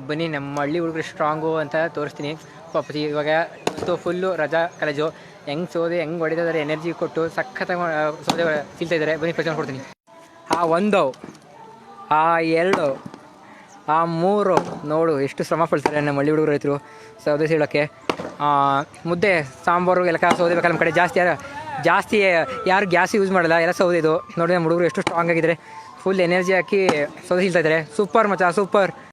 ಬನ್ನಿ ನಮ್ಮ ಹಳ್ಳಿ ಹುಡುಗರು ಸ್ಟ್ರಾಂಗು ಅಂತ ತೋರಿಸ್ತೀನಿ. ಪಾಪತಿ ಇವಾಗ ಫುಲ್ಲು ರಜಾ ಕಾಲೇಜು ಹೆಂಗೆ ಸೋದೆ ಹೆಂಗೆ ಹೊಡಿತಿದ್ದಾರೆ, ಎನರ್ಜಿ ಕೊಟ್ಟು ಸಖತ್ತಾಗಿ ಸೋದೆ ಸಿಲ್ತಾ ಇದ್ದಾರೆ. ಬನ್ನಿ ಪ್ರಚಾರ ಕೊಡ್ತೀನಿ. ಆ 1, ಆ 2, ಆ 3 ನೋಡು ಎಷ್ಟು ಶ್ರಮ ಪಡ್ತಾರೆ ನಮ್ಮ ಹಳ್ಳಿ ಹುಡುಗರು ರೈತರು ಸೌದೆ ಸೀಳೋಕ್ಕೆ. ಮುದ್ದೆ ಸಾಂಬಾರು ಎಲ್ಲ ಸೌದೆ ಬೇಕಲ್ಲ ನಮ್ಮ ಕಡೆ. ಜಾಸ್ತಿ ಯಾರು ಗ್ಯಾಸ್ ಯೂಸ್ ಮಾಡಲ್ಲ, ಎಲ್ಲ ಸೌದೆ ಇದು ನೋಡಿ. ನಮ್ಮ ಹುಡುಗರು ಎಷ್ಟು ಸ್ಟ್ರಾಂಗ್ ಆಗಿದ್ದಾರೆ, ಫುಲ್ ಎನರ್ಜಿ ಹಾಕಿ ಸೌದೆ ಸೀಳ್ತಾ ಇದ್ದಾರೆ. ಸೂಪರ್ ಮಚ್ಚ, ಸೂಪರ್.